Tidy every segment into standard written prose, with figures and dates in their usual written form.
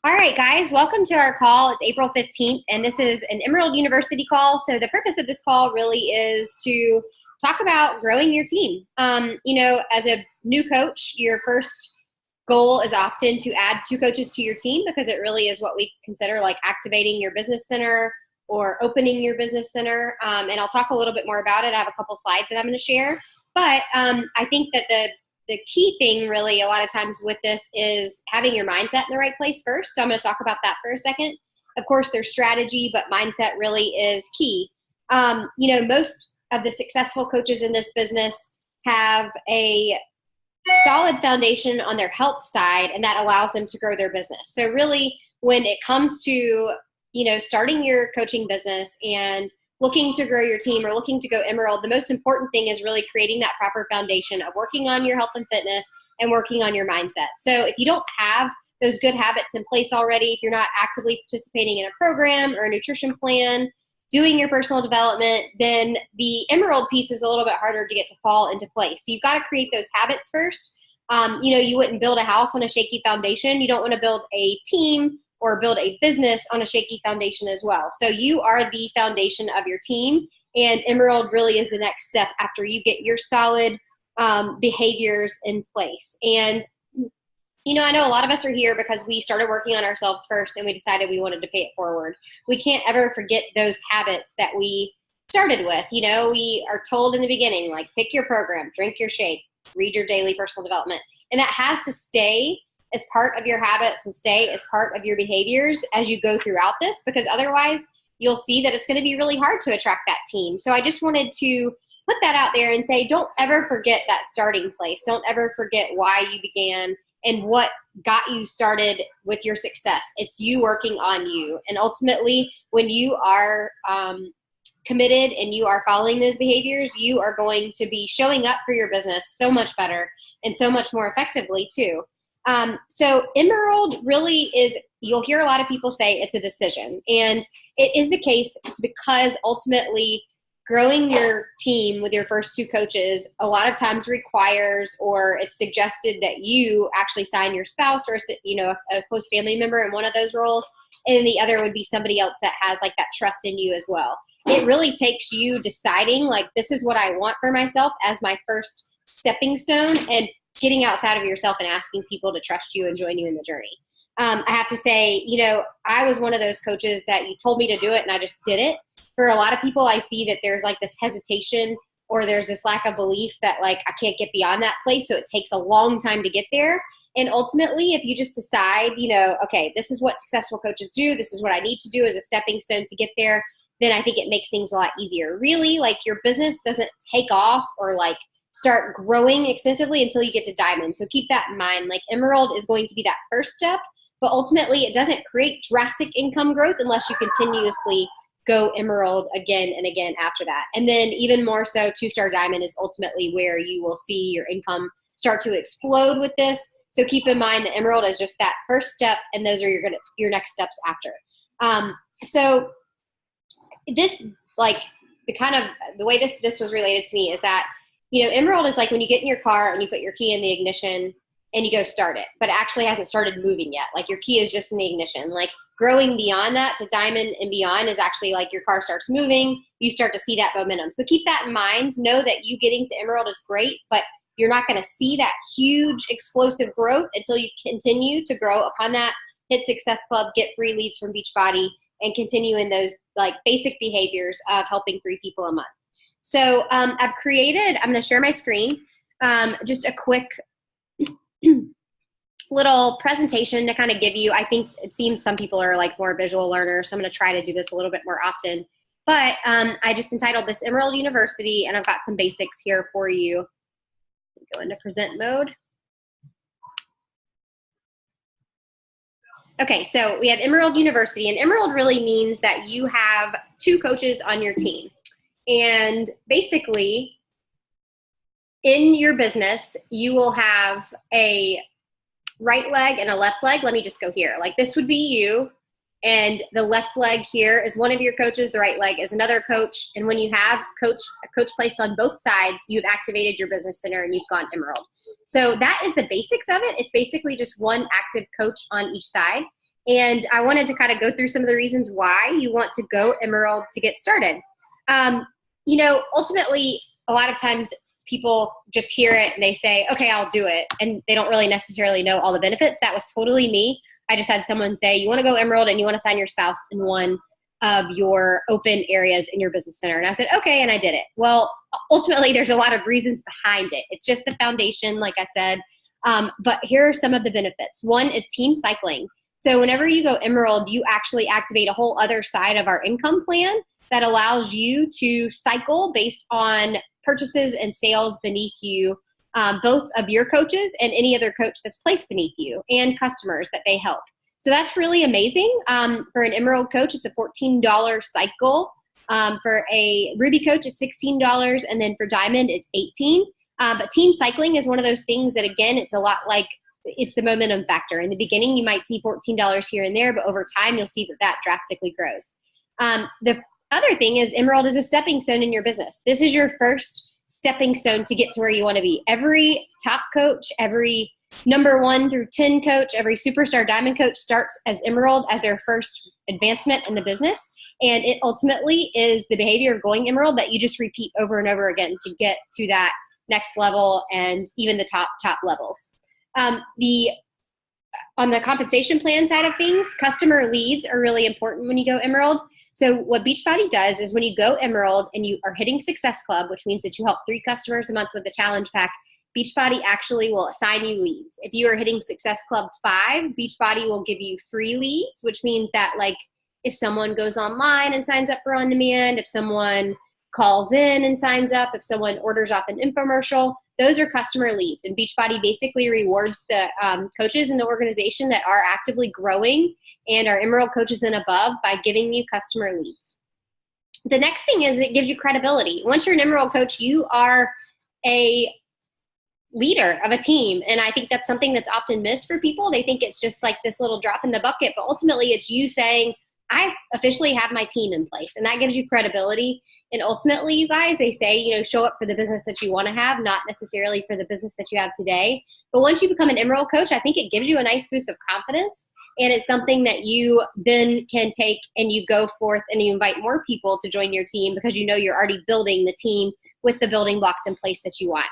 All right, guys, welcome to our call. It's April 15th, and this is an Emerald University call. So the purpose of this call really is to talk about growing your team. As a new coach, your first goal is often to add two coaches to your team because it really is what we consider like activating your business center or opening your business center. And I'll talk a little bit more about it. I have a couple slides that I'm going to share. But I think that the key thing really a lot of times with this is having your mindset in the right place first. So I'm going to talk about that for a second. Of course, there's strategy, but mindset really is key. Most of the successful coaches in this business have a solid foundation on their health side, and that allows them to grow their business. So really, when it comes to, starting your coaching business and looking to grow your team or looking to go Emerald, the most important thing is really creating that proper foundation of working on your health and fitness and working on your mindset. So if you don't have those good habits in place already, if you're not actively participating in a program or a nutrition plan, doing your personal development, then the Emerald piece is a little bit harder to get to fall into place. So you've got to create those habits first. You wouldn't build a house on a shaky foundation. You don't want to build a team or build a business on a shaky foundation as well. So you are the foundation of your team, and Emerald really is the next step after you get your solid behaviors in place. And, I know a lot of us are here because we started working on ourselves first and we decided we wanted to pay it forward. We can't ever forget those habits that we started with. We are told in the beginning, like, pick your program, drink your shake, read your daily personal development. And that has to stay as part of your habits and stay as part of your behaviors as you go throughout this, because otherwise you'll see that it's going to be really hard to attract that team. So I just wanted to put that out there and say, don't ever forget that starting place. Don't ever forget why you began and what got you started with your success. It's you working on you. And ultimately, when you are committed and you are following those behaviors, you are going to be showing up for your business so much better and so much more effectively too. So Emerald really is, you'll hear a lot of people say it's a decision, and it is the case because ultimately growing your team with your first two coaches a lot of times requires, or it's suggested that you actually sign your spouse or, a close family member in one of those roles. And the other would be somebody else that has like that trust in you as well. It really takes you deciding like, this is what I want for myself as my first stepping stone, and getting outside of yourself and asking people to trust you and join you in the journey. I have to say, I was one of those coaches that you told me to do it and I just did it. For a lot of people, I see that there's like this hesitation or there's this lack of belief that like, I can't get beyond that place. So it takes a long time to get there. And ultimately, if you just decide, okay, this is what successful coaches do, this is what I need to do as a stepping stone to get there, then I think it makes things a lot easier. Really, like, your business doesn't take off or like start growing extensively until you get to diamond. So keep that in mind. Like, Emerald is going to be that first step, but ultimately it doesn't create drastic income growth unless you continuously go Emerald again and again after that. And then even more so, 2-star diamond is ultimately where you will see your income start to explode with this. So keep in mind that Emerald is just that first step, and those are your next steps after. So this, like, the way this was related to me is that, Emerald is like when you get in your car and you put your key in the ignition and you go start it, but it actually hasn't started moving yet. Like, your key is just in the ignition. Like, growing beyond that to diamond and beyond is actually like your car starts moving. You start to see that momentum. So keep that in mind. Know that you getting to Emerald is great, but you're not going to see that huge explosive growth until you continue to grow upon that. Hit Success Club, get free leads from Beachbody, and continue in those like basic behaviors of helping 3 people a month. So I'm going to share my screen, just a quick little presentation to kind of give you, I think it seems some people are like more visual learners, so I'm going to try to do this a little bit more often. But I just entitled this Emerald University, and I've got some basics here for you. Go into present mode. Okay, so we have Emerald University, and Emerald really means that you have 2 coaches on your team. And basically, in your business, you will have a right leg and a left leg. Let me just go here. Like, this would be you, and the left leg here is one of your coaches. The right leg is another coach. And when you have a coach placed on both sides, you've activated your business center and you've gone Emerald. So that is the basics of it. It's basically just one active coach on each side. And I wanted to kind of go through some of the reasons why you want to go Emerald to get started. Ultimately, a lot of times people just hear it and they say, okay, I'll do it. And they don't really necessarily know all the benefits. That was totally me. I just had someone say, you want to go Emerald and you want to sign your spouse in one of your open areas in your business center. And I said, okay, and I did it. Well, ultimately, there's a lot of reasons behind it. It's just the foundation, like I said. But here are some of the benefits. One is team cycling. So whenever you go Emerald, you actually activate a whole other side of our income plan that allows you to cycle based on purchases and sales beneath you, both of your coaches and any other coach that's placed beneath you, and customers that they help. So that's really amazing. For an Emerald coach, it's a $14 cycle. For a Ruby coach, it's $16. And then for Diamond, it's $18. But team cycling is one of those things that, again, it's a lot like, it's the momentum factor. In the beginning, you might see $14 here and there, but over time, you'll see that drastically grows. The other thing is Emerald is a stepping stone in your business. This is your first stepping stone to get to where you want to be. Every top coach, every number 1 through 10 coach, every superstar diamond coach starts as Emerald as their first advancement in the business. And it ultimately is the behavior of going Emerald that you just repeat over and over again to get to that next level and even the top levels. On the compensation plan side of things, customer leads are really important when you go Emerald. So what Beachbody does is when you go Emerald and you are hitting Success Club, which means that you help 3 customers a month with the challenge pack, Beachbody actually will assign you leads. If you are hitting Success Club 5, Beachbody will give you free leads, which means that, like, if someone goes online and signs up for On Demand, if someone calls in and signs up, if someone orders off an infomercial, those are customer leads. And Beachbody basically rewards the coaches in the organization that are actively growing and are Emerald coaches and above by giving you customer leads. The next thing is it gives you credibility. Once you're an Emerald coach, you are a leader of a team. And I think that's something that's often missed for people. They think it's just like this little drop in the bucket, but ultimately it's you saying, I officially have my team in place, and that gives you credibility. And ultimately, you guys, they say, show up for the business that you want to have, not necessarily for the business that you have today. But once you become an Emerald coach, I think it gives you a nice boost of confidence. And it's something that you then can take and you go forth and you invite more people to join your team because you're already building the team with the building blocks in place that you want.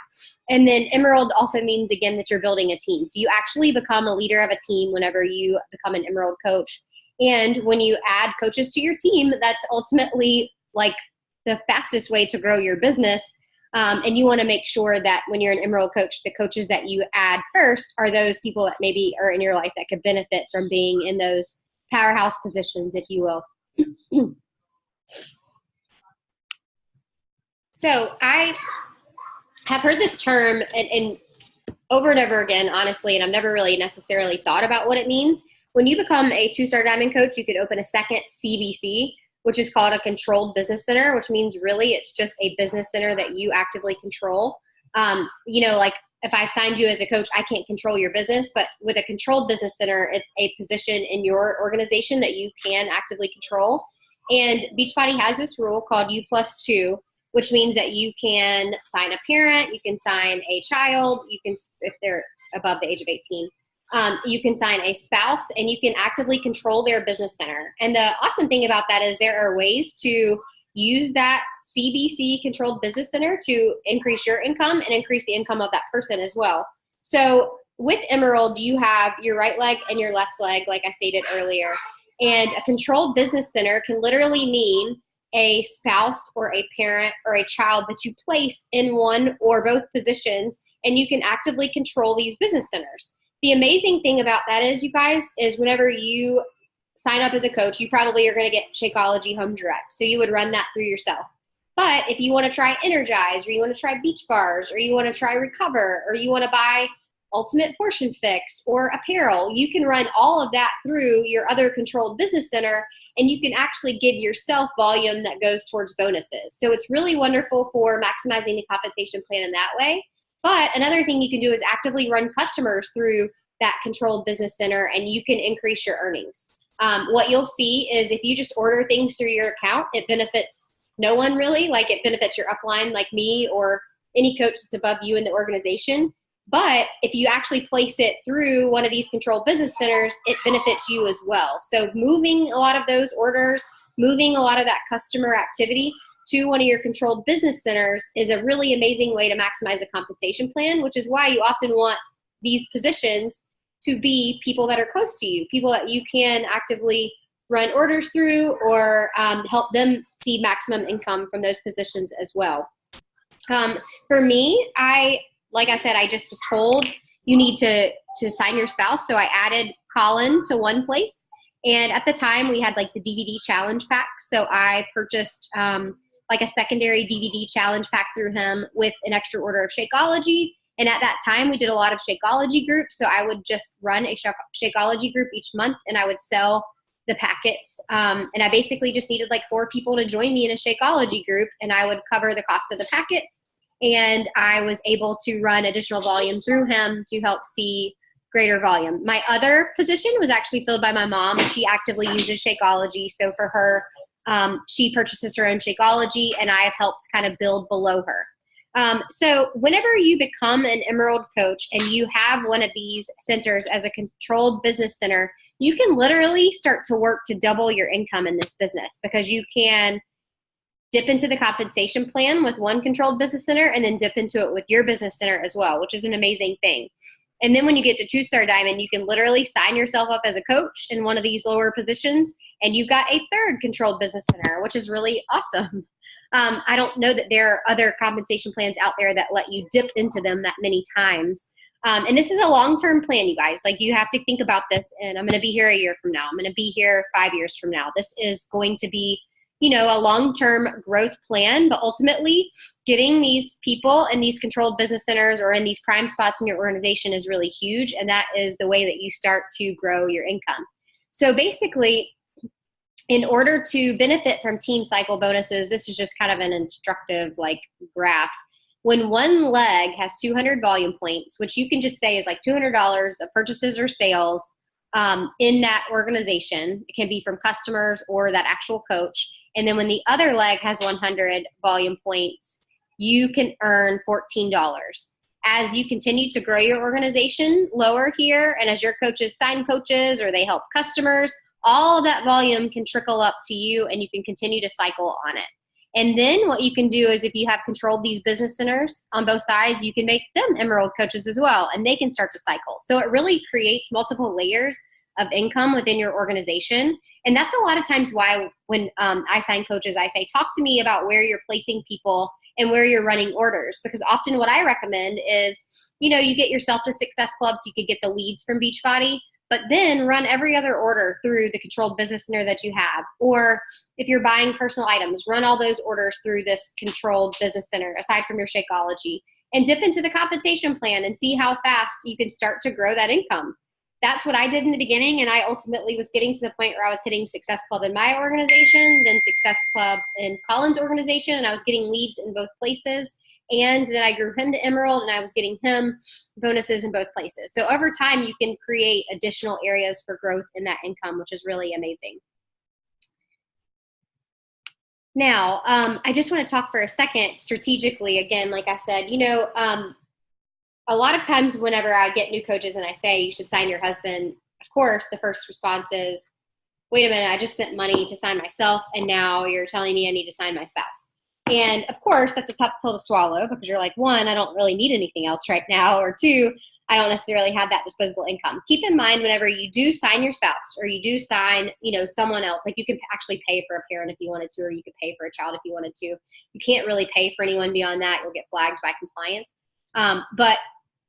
And then Emerald also means, again, that you're building a team. So you actually become a leader of a team whenever you become an Emerald coach. And when you add coaches to your team, that's ultimately like the fastest way to grow your business. And you want to make sure that when you're an Emerald coach, the coaches that you add first are those people that maybe are in your life that could benefit from being in those powerhouse positions, if you will. So I have heard this term and over and over again, honestly, and I've never really necessarily thought about what it means. When you become a 2-star diamond coach, you could open a second CBC, which is called a controlled business center, which means really it's just a business center that you actively control. Like if I've signed you as a coach, I can't control your business, but with a controlled business center, it's a position in your organization that you can actively control. And Beachbody has this rule called U+2, which means that you can sign a parent, you can sign a child, you can, if they're above the age of 18, you can sign a spouse, and you can actively control their business center. And the awesome thing about that is there are ways to use that CBC controlled business center to increase your income and increase the income of that person as well. So with Emerald, you have your right leg and your left leg, like I stated earlier. And a controlled business center can literally mean a spouse or a parent or a child that you place in one or both positions, and you can actively control these business centers. The amazing thing about that is, you guys, is whenever you sign up as a coach, you probably are going to get Shakeology Home Direct. So you would run that through yourself. But if you want to try Energize, or you want to try Beach Bars, or you want to try Recover, or you want to buy Ultimate Portion Fix or apparel, you can run all of that through your other controlled business center, and you can actually give yourself volume that goes towards bonuses. So it's really wonderful for maximizing the compensation plan in that way. But another thing you can do is actively run customers through that controlled business center, and you can increase your earnings. What you'll see is if you just order things through your account, it benefits no one really. Like, it benefits your upline like me or any coach that's above you in the organization. But if you actually place it through one of these controlled business centers, it benefits you as well. So moving a lot of those orders, moving a lot of that customer activity to one of your controlled business centers is a really amazing way to maximize the compensation plan, which is why you often want these positions to be people that are close to you, people that you can actively run orders through or help them see maximum income from those positions as well. For me, like I said, I just was told you need to sign your spouse. So I added Colin to one place. And at the time we had like the DVD challenge pack. So I purchased like a secondary DVD challenge pack through him with an extra order of Shakeology. And at that time we did a lot of Shakeology groups. So I would just run a Shakeology group each month and I would sell the packets. And I basically just needed like 4 people to join me in a Shakeology group and I would cover the cost of the packets. And I was able to run additional volume through him to help see greater volume. My other position was actually filled by my mom. She actively uses Shakeology. So for her, she purchases her own Shakeology and I have helped kind of build below her. So whenever you become an Emerald coach and you have one of these centers as a controlled business center, you can literally start to work to double your income in this business because you can dip into the compensation plan with one controlled business center and then dip into it with your business center as well, which is an amazing thing. And then when you get to 2-star diamond, you can literally sign yourself up as a coach in one of these lower positions and you've got a 3rd controlled business center, which is really awesome. I don't know that there are other compensation plans out there that let you dip into them that many times. And this is a long-term plan, you guys. Like you have to think about this and I'm going to be here a year from now. I'm going to be here 5 years from now. This is going to be, you know, a long-term growth plan, but ultimately getting these people in these controlled business centers or in these prime spots in your organization is really huge. And that is the way that you start to grow your income. So basically, in order to benefit from team cycle bonuses, this is just kind of an instructive like graph. When one leg has 200 volume points, which you can just say is like $200 of purchases or sales in that organization, it can be from customers or that actual coach. And then when the other leg has 100 volume points, you can earn $14. As you continue to grow your organization lower here, and as your coaches sign coaches or they help customers, all of that volume can trickle up to you and you can continue to cycle on it. And then what you can do is if you have controlled these business centers on both sides, you can make them Emerald coaches as well, and they can start to cycle. So it really creates multiple layers of income within your organization. And that's a lot of times why when I sign coaches, I say, talk to me about where you're placing people and where you're running orders. Because often what I recommend is, you know, you get yourself to Success Club so you could get the leads from Beachbody, but then run every other order through the controlled business center that you have. Or if you're buying personal items, run all those orders through this controlled business center, aside from your Shakeology, and dip into the compensation plan and see how fast you can start to grow that income. That's what I did in the beginning, and I ultimately was getting to the point where I was hitting Success Club in my organization, then Success Club in Colin's organization, and I was getting leads in both places. And then I grew him to Emerald, and I was getting him bonuses in both places. So over time, you can create additional areas for growth in that income, which is really amazing. Now, I just want to talk for a second strategically. Again, like I said, you know, a lot of times whenever I get new coaches and I say you should sign your husband, of course, the first response is, wait a minute, I just spent money to sign myself, and now you're telling me I need to sign my spouse. And of course, that's a tough pill to swallow because you're like, 1, I don't really need anything else right now, or 2, I don't necessarily have that disposable income. Keep in mind whenever you do sign your spouse or you do sign, you know, someone else, like you can actually pay for a parent if you wanted to, or you could pay for a child if you wanted to. You can't really pay for anyone beyond that. You'll get flagged by compliance. But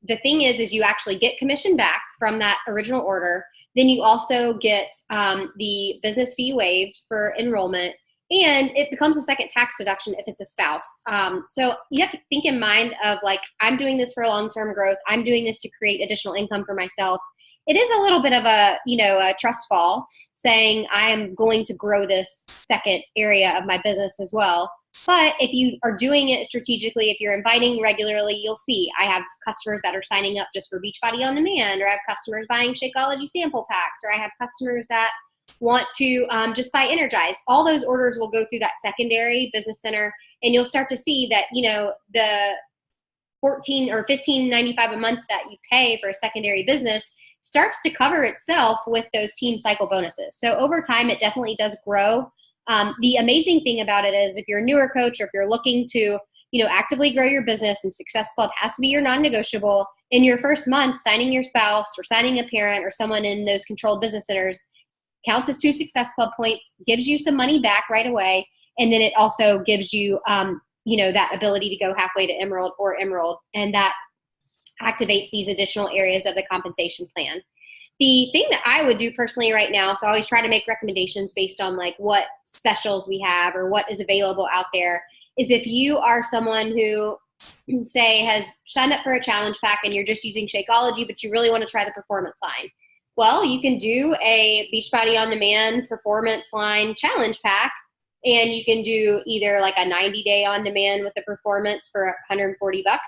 the thing is you actually get commission back from that original order. Then you also get the business fee waived for enrollment, and it becomes a second tax deduction if it's a spouse. So you have to think in mind of like, I'm doing this for long-term growth. I'm doing this to create additional income for myself. It is a little bit of a, you know, a trust fall saying I am going to grow this second area of my business as well. But if you are doing it strategically, if you're inviting regularly, you'll see I have customers that are signing up just for Beachbody On Demand, or I have customers buying Shakeology sample packs, or I have customers that want to just buy Energize. All those orders will go through that secondary business center, and you'll start to see that, you know, $14 or $15.95 a month that you pay for a secondary business starts to cover itself with those team cycle bonuses. So over time, it definitely does grow. The amazing thing about it is if you're a newer coach or if you're looking to, actively grow your business, and Success Club has to be your non-negotiable, in your first month, signing your spouse or signing a parent or someone in those controlled business centers counts as 2 Success Club points, gives you some money back right away. And then it also gives you, that ability to go halfway to Emerald or Emerald. And that activates these additional areas of the compensation plan. The thing that I would do personally right now, so I always try to make recommendations based on like what specials we have or what is available out there, is if you are someone who, say, has signed up for a challenge pack and you're just using Shakeology, but you really want to try the performance line. Well, you can do a Beachbody On Demand performance line challenge pack, and you can do either like a 90-day on demand with the performance for $140.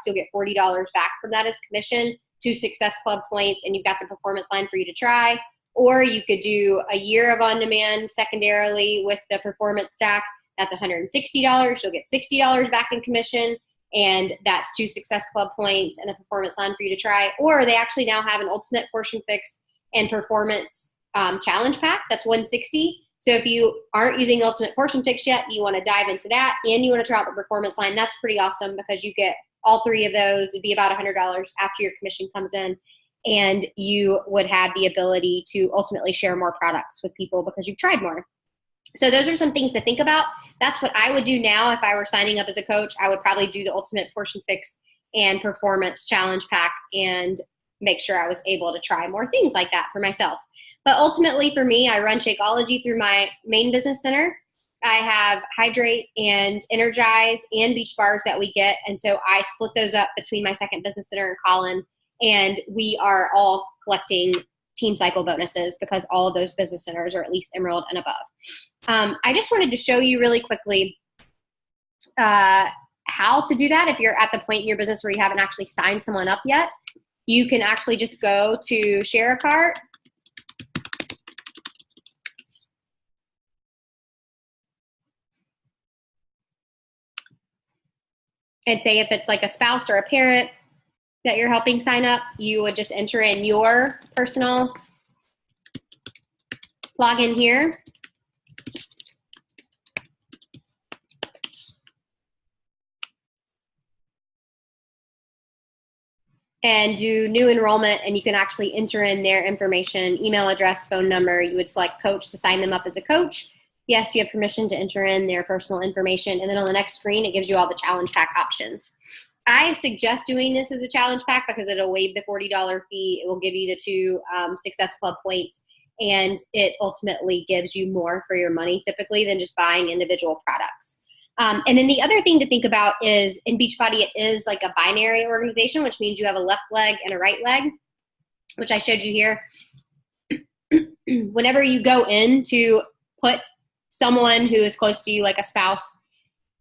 You'll get $40 back from that as commission, 2 Success Club points, and you've got the performance line for you to try. Or you could do a year of on demand secondarily with the performance stack. That's $160. You'll get $60 back in commission, and that's 2 Success Club points and a performance line for you to try. Or they actually now have an Ultimate Portion Fix and Performance Challenge Pack. That's $160. So if you aren't using Ultimate Portion Fix yet, you want to dive into that, and you want to try out the performance line, that's pretty awesome because you get all 3 of those. It'd be about $100 after your commission comes in, and you would have the ability to ultimately share more products with people because you've tried more. So those are some things to think about. That's what I would do now if I were signing up as a coach. I would probably do the Ultimate Portion Fix and Performance Challenge Pack and make sure I was able to try more things like that for myself. But ultimately for me, I run Shakeology through my main business center. I have Hydrate and Energize and Beach Bars that we get. And so I split those up between my second business center and Colin. And we are all collecting team cycle bonuses because all of those business centers are at least Emerald and above. I just wanted to show you really quickly how to do that. If you're at the point in your business where you haven't actually signed someone up yet, you can actually just go to Share a Cart. And say if it's like a spouse or a parent that you're helping sign up, you would just enter in your personal login here. And do new enrollment, and you can actually enter in their information, email address, phone number. You would select coach to sign them up as a coach. Yes, you have permission to enter in their personal information. And then on the next screen, it gives you all the challenge pack options. I suggest doing this as a challenge pack because it'll waive the $40 fee. It will give you the 2 Success Club points, and it ultimately gives you more for your money typically than just buying individual products. And then the other thing to think about is in Beachbody, it is like a binary organization, which means you have a left leg and a right leg, which I showed you here. Whenever you go in to put someone who is close to you, like a spouse,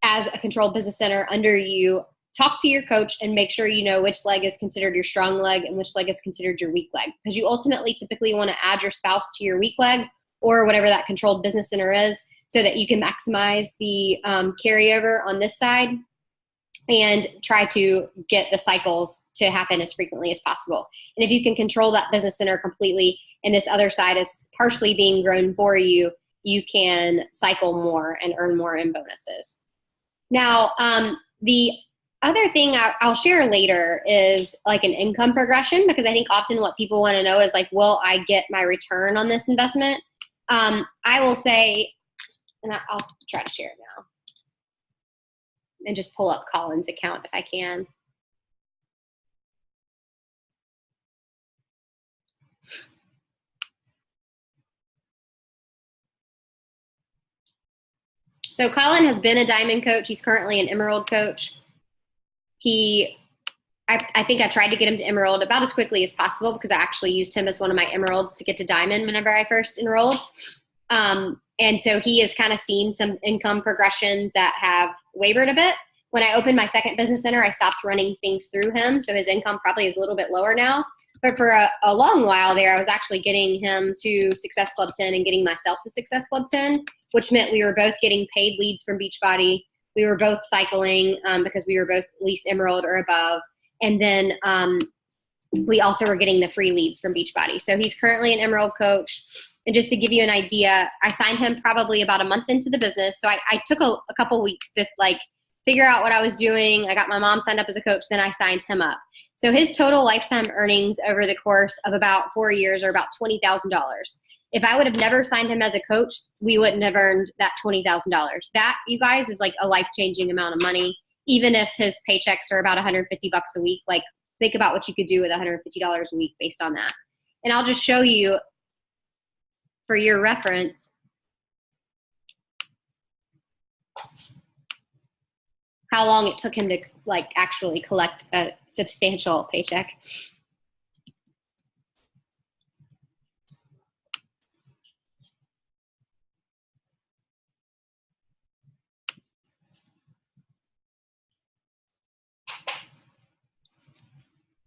as a controlled business center under you, talk to your coach and make sure you know which leg is considered your strong leg and which leg is considered your weak leg. Because you ultimately typically want to add your spouse to your weak leg or whatever that controlled business center is, so that you can maximize the carryover on this side and try to get the cycles to happen as frequently as possible. And if you can control that business center completely and this other side is partially being grown for you, you can cycle more and earn more in bonuses. Now, the other thing I'll share later is like an income progression, because I think often what people want to know is like, will I get my return on this investment? I will say, and I'll try to share it now and just pull up Colin's account if I can. So Colin has been a Diamond coach. He's currently an Emerald coach. I think I tried to get him to Emerald about as quickly as possible because I actually used him as one of my Emeralds to get to Diamond whenever I first enrolled. And so he has kind of seen some income progressions that have wavered a bit. When I opened my second business center, I stopped running things through him. So his income probably is a little bit lower now. But for a long while there, I was actually getting him to Success Club 10 and getting myself to Success Club 10, which meant we were both getting paid leads from Beachbody. We were both cycling because we were both at least Emerald or above. And then we also were getting the free leads from Beachbody. So he's currently an Emerald coach. And just to give you an idea, I signed him probably about a month into the business. So I took a couple weeks to like figure out what I was doing. I got my mom signed up as a coach, then I signed him up. So his total lifetime earnings over the course of about 4 years are about $20,000. If I would have never signed him as a coach, we wouldn't have earned that $20,000. That, you guys, is like a life-changing amount of money. Even if his paychecks are about $150 a week, like think about what you could do with $150 a week based on that. And I'll just show you for your reference how long it took him to like actually collect a substantial paycheck.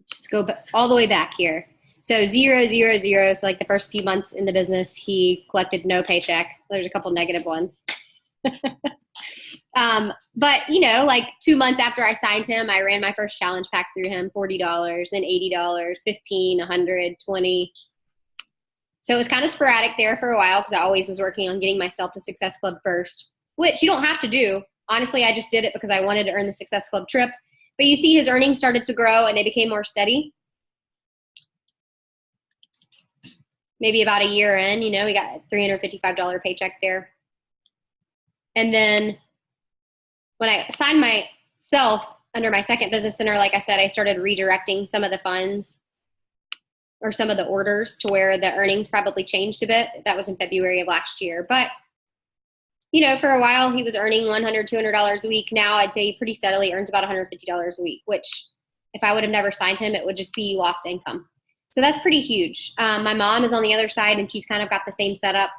Just go all the way back here. So 0, 0, 0. So like the first few months in the business, he collected no paycheck. There's a couple negative ones. But you know, like 2 months after I signed him, I ran my first challenge pack through him, $40, then $80, $15, $100, $20. So it was kind of sporadic there for a while because I always was working on getting myself to Success Club first, which you don't have to do. Honestly, I just did it because I wanted to earn the Success Club trip. But you see his earnings started to grow and they became more steady. Maybe about a year in, you know, we got a $355 paycheck there. And then when I signed myself under my second business center, like I said, I started redirecting some of the funds or some of the orders to where the earnings probably changed a bit. That was in February of last year. But, you know, for a while he was earning $100, $200 a week. Now I'd say he pretty steadily earns about $150 a week, which if I would have never signed him, it would just be lost income. So that's pretty huge. My mom is on the other side and she's kind of got the same setup.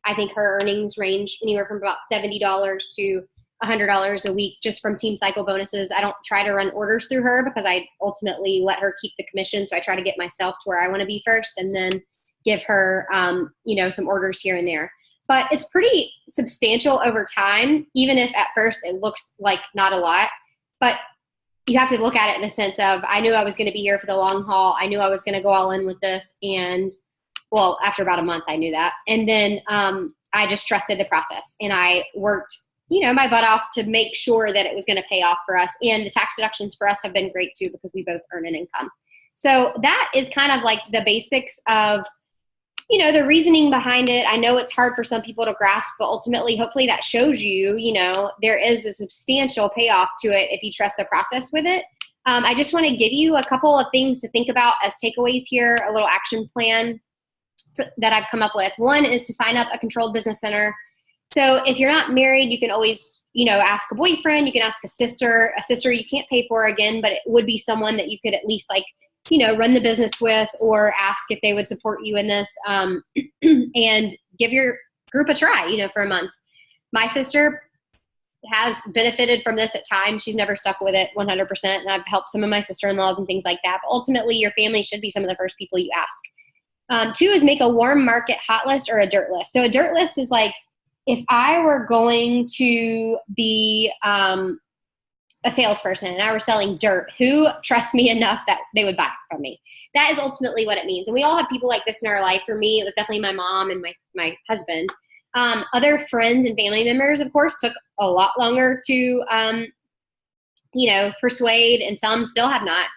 I think her earnings range anywhere from about $70 to $100 a week just from Team Cycle bonuses. I don't try to run orders through her because I ultimately let her keep the commission. So I try to get myself to where I want to be first and then give her, you know, some orders here and there. But it's pretty substantial over time, even if at first it looks like not a lot. But you have to look at it in the sense of, I knew I was going to be here for the long haul. I knew I was going to go all in with this. And well, after about a month, I knew that. And then I just trusted the process and I worked, you know, my butt off to make sure that it was going to pay off for us. And the tax deductions for us have been great too, because we both earn an income. So that is kind of like the basics of, you know, the reasoning behind it. I know it's hard for some people to grasp, but ultimately, hopefully that shows you, you know, there is a substantial payoff to it if you trust the process with it. I just want to give you a couple of things to think about as takeaways here, a little action plan that I've come up with. One is to sign up a controlled business center. So if you're not married, you can always, you know, ask a boyfriend, you can ask a sister you can't pay for again, but it would be someone that you could at least like, you know, run the business with or ask if they would support you in this and give your group a try, you know, for a month. My sister has benefited from this at times. She's never stuck with it 100%. And I've helped some of my sister-in-laws and things like that. But ultimately, your family should be some of the first people you ask. 2 is make a warm market hot list or a dirt list. So a dirt list is like, if I were going to be a salesperson and I were selling dirt, who trusts me enough that they would buy it from me? That is ultimately what it means. And we all have people like this in our life. For me, it was definitely my mom and my husband. Other friends and family members, of course, took a lot longer to, you know, persuade, and some still have not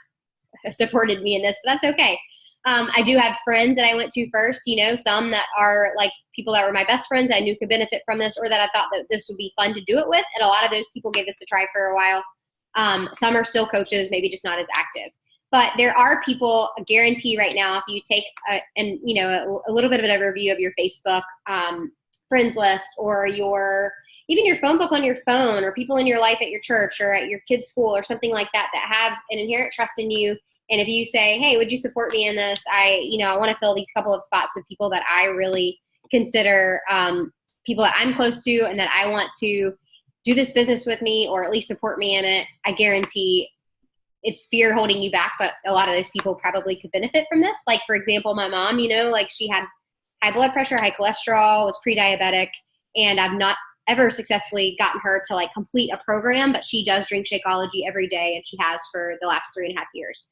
supported me in this, but that's okay. I do have friends that I went to first, you know, some that are like people that were my best friends I knew could benefit from this, or that I thought that this would be fun to do it with. And a lot of those people gave this a try for a while. Some are still coaches, maybe just not as active. But there are people, I guarantee right now, if you take a little bit of an overview of your Facebook friends list, or even your phone book on your phone, or people in your life at your church or at your kids' school or something like that, that have an inherent trust in you. And if you say, hey, would you support me in this? I want to fill these couple of spots with people that I really consider people that I'm close to and that I want to do this business with me, or at least support me in it. I guarantee it's fear holding you back, but a lot of those people probably could benefit from this. Like, for example, my mom, you know, like she had high blood pressure, high cholesterol, was pre-diabetic, and I've not ever successfully gotten her to like complete a program, but she does drink Shakeology every day, and she has for the last 3.5 years.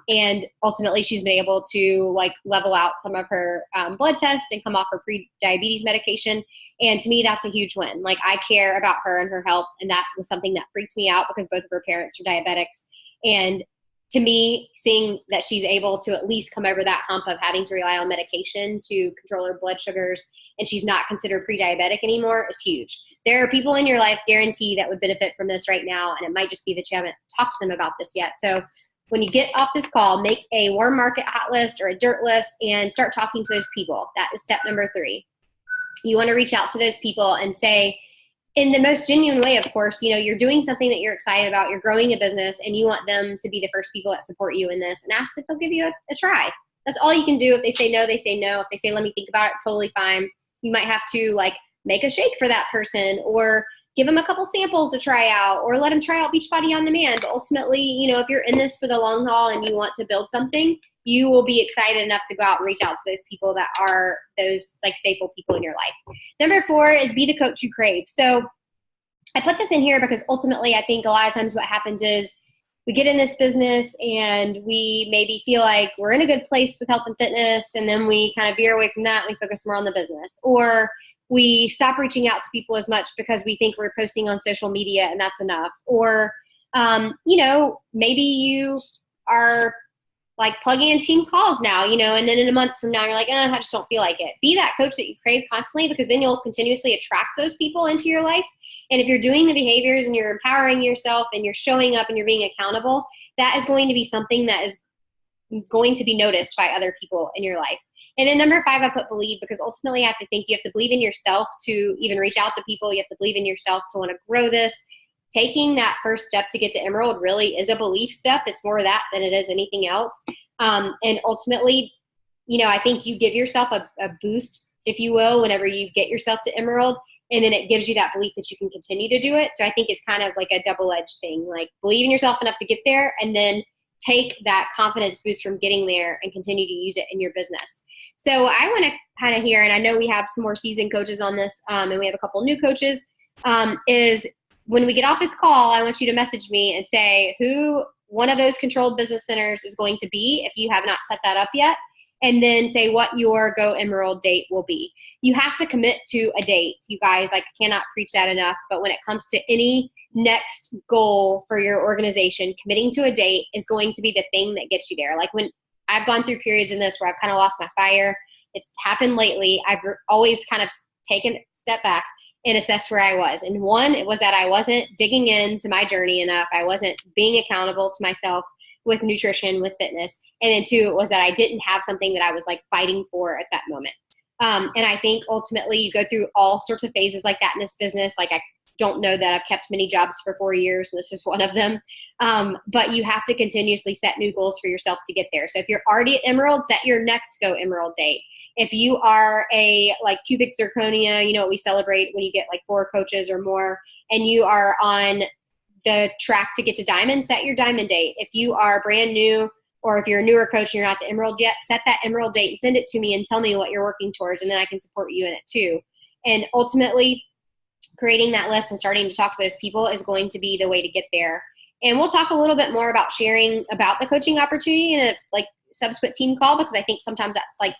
And ultimately she's been able to like level out some of her blood tests and come off her pre-diabetes medication. And to me, that's a huge win. Like, I care about her and her health. And that was something that freaked me out because both of her parents are diabetics. And to me, seeing that she's able to at least come over that hump of having to rely on medication to control her blood sugars, and she's not considered pre-diabetic anymore, is huge. There are people in your life, guarantee, that would benefit from this right now. And it might just be that you haven't talked to them about this yet. So when you get off this call, make a warm market hot list or a dirt list and start talking to those people. That is step number 3. You want to reach out to those people and say, in the most genuine way, of course, you know, you're doing something that you're excited about, you're growing a business, and you want them to be the first people that support you in this, and ask if they'll give you a try. That's all you can do. If they say no, they say no. If they say, let me think about it, totally fine. You might have to like make a shake for that person, or give them a couple samples to try out, or let them try out Beachbody On Demand. But ultimately, you know, if you're in this for the long haul and you want to build something, you will be excited enough to go out and reach out to those people that are those like staple people in your life. Number 4 is be the coach you crave. So I put this in here because ultimately I think a lot of times what happens is we get in this business and we maybe feel like we're in a good place with health and fitness, and then we kind of veer away from that and we focus more on the business. Or we stop reaching out to people as much because we think we're posting on social media and that's enough. Or, you know, maybe you are like plugging in team calls now, you know, and then in a month from now, you're like, I just don't feel like it. Be that coach that you crave constantly, because then you'll continuously attract those people into your life. And if you're doing the behaviors and you're empowering yourself and you're showing up and you're being accountable, that is going to be something that is going to be noticed by other people in your life. And then number 5, I put believe, because ultimately I have to think you have to believe in yourself to even reach out to people. You have to believe in yourself to want to grow this. Taking that first step to get to Emerald really is a belief step. It's more of that than it is anything else. And ultimately, you know, I think you give yourself a boost, if you will, whenever you get yourself to Emerald, and then it gives you that belief that you can continue to do it. So I think it's kind of like a double-edged thing, like believe in yourself enough to get there, and then take that confidence boost from getting there and continue to use it in your business. So I want to kind of hear, and I know we have some more seasoned coaches on this, and we have a couple new coaches, is when we get off this call, I want you to message me and say who one of those controlled business centers is going to be if you have not set that up yet, and then say what your Go Emerald date will be. You have to commit to a date, you guys. Like, I cannot preach that enough. But when it comes to any next goal for your organization, committing to a date is going to be the thing that gets you there. Like, when I've gone through periods in this where I've kind of lost my fire, it's happened lately. I've always kind of taken a step back and assessed where I was. And one, it was that I wasn't digging into my journey enough. I wasn't being accountable to myself with nutrition, with fitness. And then 2, it was that I didn't have something that I was like fighting for at that moment. And I think ultimately you go through all sorts of phases like that in this business. Like, I don't know that I've kept many jobs for 4 years, and this is one of them. But you have to continuously set new goals for yourself to get there. So if you're already at Emerald, set your next Go Emerald date. If you are a like cubic zirconia, you know what we celebrate when you get like 4 coaches or more, and you are on the track to get to Diamond, set your Diamond date. If you are brand new, or if you're a newer coach and you're not to Emerald yet, set that Emerald date and send it to me and tell me what you're working towards, and then I can support you in it too. And ultimately, creating that list and starting to talk to those people is going to be the way to get there. And we'll talk a little bit more about sharing about the coaching opportunity in a like subsequent team call, because I think sometimes that's like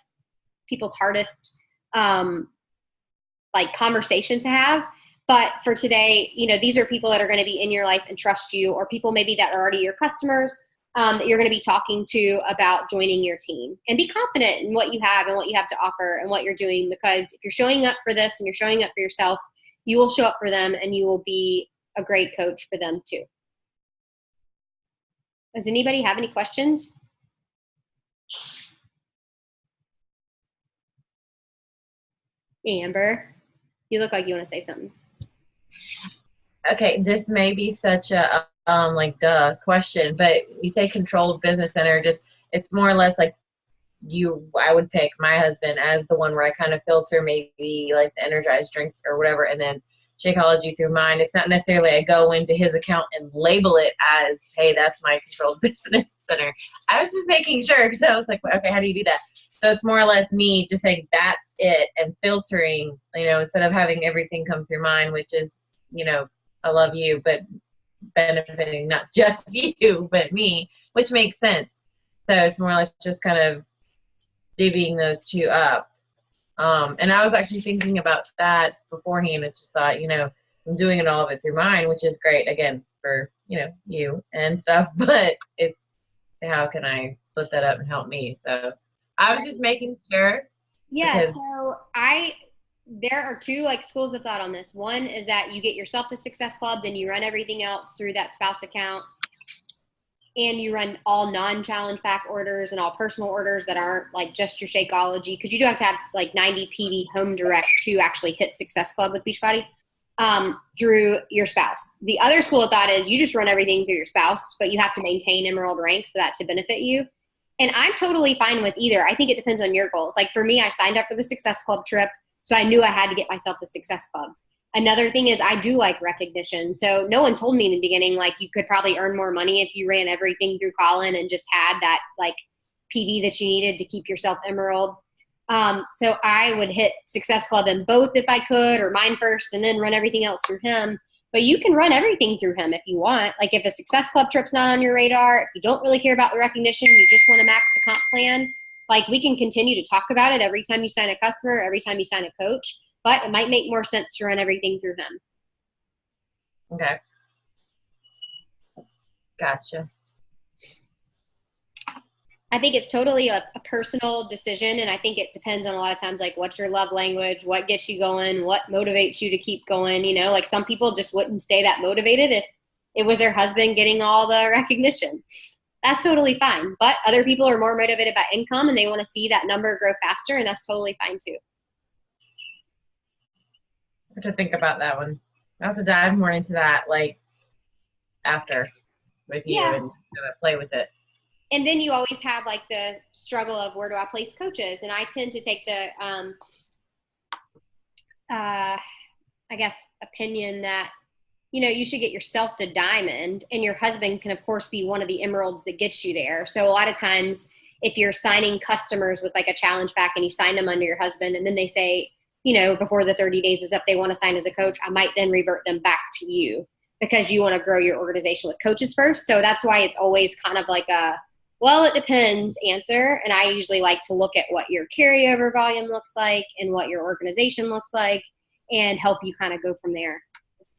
people's hardest like conversation to have. But for today, you know, these are people that are going to be in your life and trust you, or people maybe that are already your customers that you're going to be talking to about joining your team. And be confident in what you have and what you have to offer and what you're doing, because if you're showing up for this and you're showing up for yourself, you will show up for them and you will be a great coach for them too. Does anybody have any questions? Amber, you look like you want to say something. Okay, this may be such a like duh question, but you say controlled business center, just it's more or less like I would pick my husband as the one where I kind of filter maybe like the energized drinks or whatever, and then Shakeology through mine. It's not necessarily I go into his account and label it as, hey, that's my controlled business center. I was just making sure, because I was like, okay, how do you do that? So it's more or less me just saying that's it and filtering, instead of having everything come through mine, which is, I love you, but benefiting not just you, but me, which makes sense. So it's more or less just kind of divvying those two up. And I was actually thinking about that beforehand. I just thought, I'm doing all of it through mine, which is great, again, for, you and stuff, but it's how can I split that up and help me? So I was just making sure. Yeah, Because, so there are two like schools of thought on this. One is that you get yourself to Success Club, then you run everything else through that spouse account, and you run all non-challenge pack orders and all personal orders that aren't like just your Shakeology, because you do have to have like 90 PD home direct to actually hit Success Club with Beachbody through your spouse. The other school of thought is you just run everything through your spouse, but you have to maintain Emerald rank for that to benefit you. And I'm totally fine with either. I think it depends on your goals. Like for me, I signed up for the Success Club trip, so I knew I had to get myself the Success Club. Another thing is I do like recognition. So no one told me in the beginning, like you could probably earn more money if you ran everything through Colin and just had that like PD that you needed to keep yourself Emerald. So I would hit Success Club in both if I could, or mine first and then run everything else through him. But you can run everything through him if you want. Like if a Success Club trip's not on your radar, if you don't really care about the recognition, you just want to max the comp plan, like we can continue to talk about it every time you sign a customer, every time you sign a coach, but it might make more sense to run everything through him. Okay. Gotcha. I think it's totally a personal decision, and I think it depends on a lot of times, like what's your love language, what gets you going, what motivates you to keep going. Like some people just wouldn't stay that motivated if it was their husband getting all the recognition. That's totally fine. But other people are more motivated by income, and they want to see that number grow faster, and that's totally fine too. I have to think about that one. I have to dive more into that, like after with you and kind of play with it. And then you always have like the struggle of where do I place coaches? And I tend to take the, I guess, opinion that, you should get yourself to diamond, and your husband can of course be one of the emeralds that gets you there. So a lot of times if you're signing customers with like a challenge pack and you sign them under your husband, and then they say, before the 30 days is up, they want to sign as a coach, I might then revert them back to you because you want to grow your organization with coaches first. So that's why it's always kind of like a, well, it depends answer. And I usually like to look at what your carryover volume looks like and what your organization looks like and help you kind of go from there.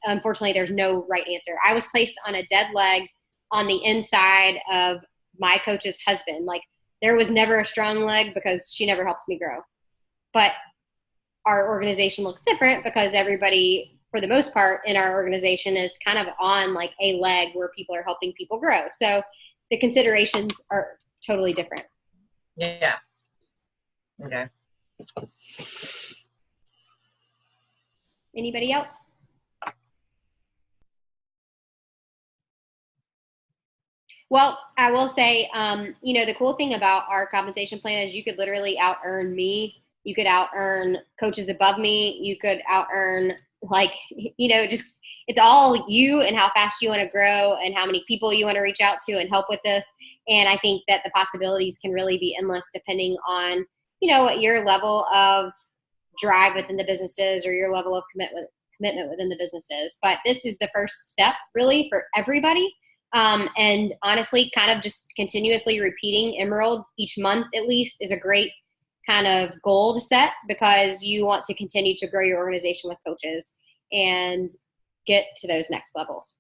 Unfortunately, there's no right answer. I was placed on a dead leg on the inside of my coach's husband. Like there was never a strong leg because she never helped me grow. But our organization looks different because everybody, for the most part, in our organization is kind of on like a leg where people are helping people grow. So the considerations are totally different. Yeah. Okay. Anybody else? Well, I will say, the cool thing about our compensation plan is you could literally out earn me. You could out earn coaches above me. You could out earn just it's all you and how fast you want to grow and how many people you want to reach out to and help with this. And I think that the possibilities can really be endless depending on, what your level of drive within the business is or your level of commitment within the business is. But this is the first step really for everybody. And honestly, kind of just continuously repeating Emerald each month at least is a great kind of goal to set because you want to continue to grow your organization with coaches and get to those next levels.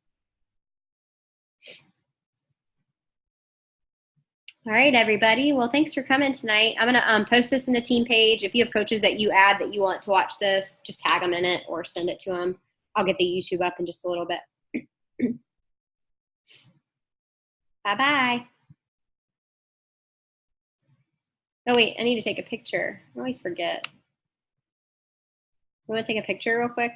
All right, everybody. Well, thanks for coming tonight. I'm going to post this in the team page. If you have coaches that you add that you want to watch this, just tag them in it or send it to them. I'll get the YouTube up in just a little bit. Bye-bye. Oh, wait, I need to take a picture. I always forget. You want to take a picture real quick?